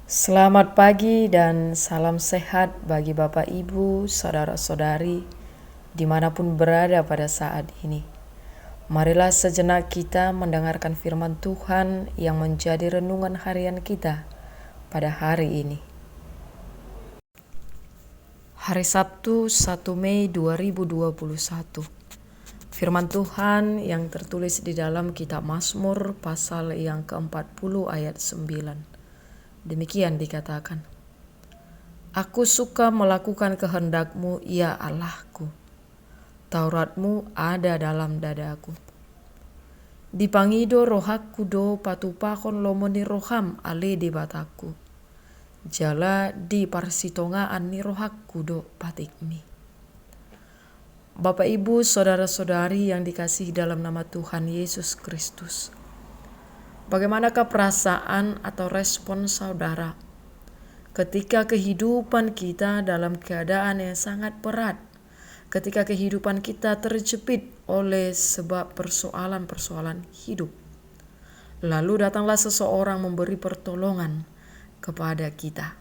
Selamat pagi dan salam sehat bagi Bapak Ibu, saudara-saudari, dimanapun berada pada saat ini. Marilah sejenak kita mendengarkan firman Tuhan yang menjadi renungan harian kita pada hari ini. Hari Sabtu 1 Mei 2021. Firman Tuhan yang tertulis di dalam kitab Mazmur pasal yang ke-40 ayat 9. Demikian dikatakan, "Aku suka melakukan kehendak-Mu, ya Allahku. Taurat-Mu ada dalam dadaku. Dipangido rohaku do patupakon lomoni roham ale di bataku. Jala di parsitongaan ni rohaku do patikmi." Bapak Ibu, saudara-saudari yang dikasihi dalam nama Tuhan Yesus Kristus. Bagaimanakah perasaan atau respon saudara ketika kehidupan kita dalam keadaan yang sangat berat, ketika kehidupan kita terjepit oleh sebab persoalan-persoalan hidup, lalu datanglah seseorang memberi pertolongan kepada kita?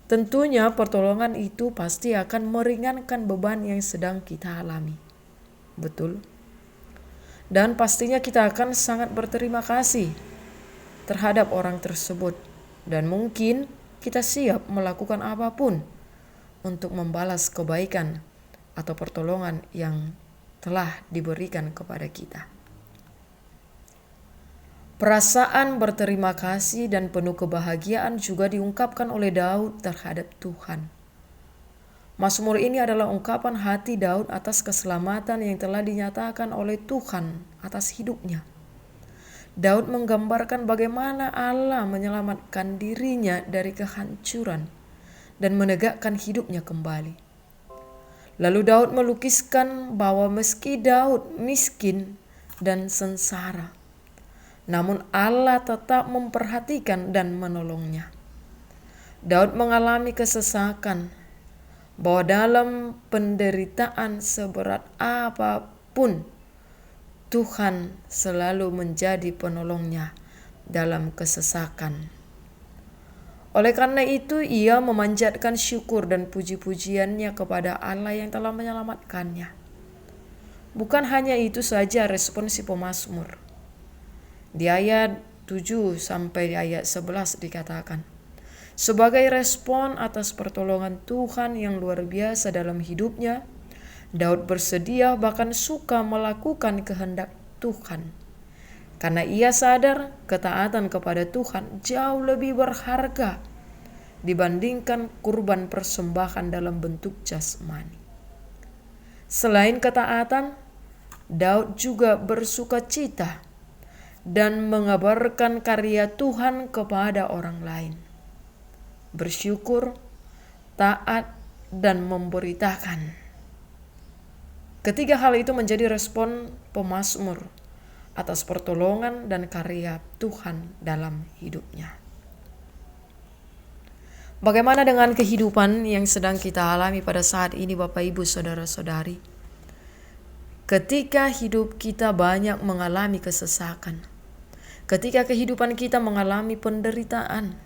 Tentunya pertolongan itu pasti akan meringankan beban yang sedang kita alami. Betul? Dan pastinya kita akan sangat berterima kasih terhadap orang tersebut, dan mungkin kita siap melakukan apapun untuk membalas kebaikan atau pertolongan yang telah diberikan kepada kita. Perasaan berterima kasih dan penuh kebahagiaan juga diungkapkan oleh Daud terhadap Tuhan. Mazmur ini adalah ungkapan hati Daud atas keselamatan yang telah dinyatakan oleh Tuhan atas hidupnya. Daud menggambarkan bagaimana Allah menyelamatkan dirinya dari kehancuran dan menegakkan hidupnya kembali. Lalu Daud melukiskan bahwa meski Daud miskin dan sengsara, namun Allah tetap memperhatikan dan menolongnya. Daud mengalami kesesakan, bahwa dalam penderitaan seberat apapun, Tuhan selalu menjadi penolongnya dalam kesesakan. Oleh karena itu, ia memanjatkan syukur dan puji-pujiannya kepada Allah yang telah menyelamatkannya. Bukan hanya itu saja respon si pemazmur. Di ayat 7 sampai ayat 11 dikatakan, sebagai respon atas pertolongan Tuhan yang luar biasa dalam hidupnya, Daud bersedia bahkan suka melakukan kehendak Tuhan. Karena ia sadar ketaatan kepada Tuhan jauh lebih berharga dibandingkan kurban persembahan dalam bentuk jasmani. Selain ketaatan, Daud juga bersukacita dan mengabarkan karya Tuhan kepada orang lain. Bersyukur, taat, dan memberitakan. Ketiga hal itu menjadi respon pemazmur atas pertolongan dan karya Tuhan dalam hidupnya. Bagaimana dengan kehidupan yang sedang kita alami pada saat ini, Bapak Ibu, saudara-saudari? Ketika hidup kita banyak mengalami kesesakan, ketika kehidupan kita mengalami penderitaan,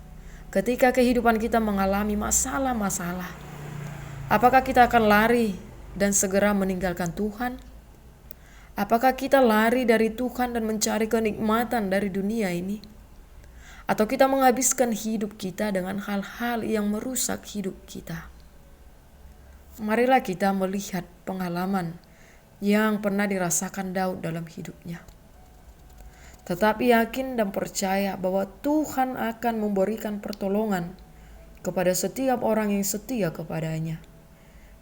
ketika kehidupan kita mengalami masalah-masalah, apakah kita akan lari dan segera meninggalkan Tuhan? Apakah kita lari dari Tuhan dan mencari kenikmatan dari dunia ini? Atau kita menghabiskan hidup kita dengan hal-hal yang merusak hidup kita? Marilah kita melihat pengalaman yang pernah dirasakan Daud dalam hidupnya. Tetapi yakin dan percaya bahwa Tuhan akan memberikan pertolongan kepada setiap orang yang setia kepadanya.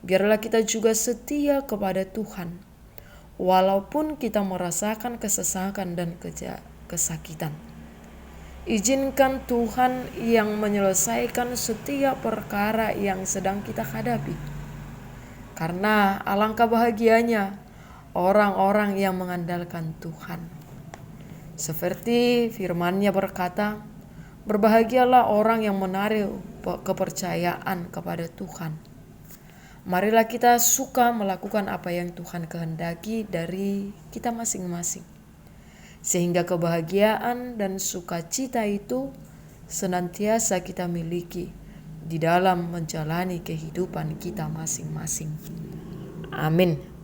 Biarlah kita juga setia kepada Tuhan, walaupun kita merasakan kesesakan dan kesakitan. Izinkan Tuhan yang menyelesaikan setiap perkara yang sedang kita hadapi. Karena alangkah bahagianya orang-orang yang mengandalkan Tuhan. Seperti firman-Nya berkata, berbahagialah orang yang menaruh kepercayaan kepada Tuhan. Marilah kita suka melakukan apa yang Tuhan kehendaki dari kita masing-masing, sehingga kebahagiaan dan sukacita itu senantiasa kita miliki di dalam menjalani kehidupan kita masing-masing. Amin.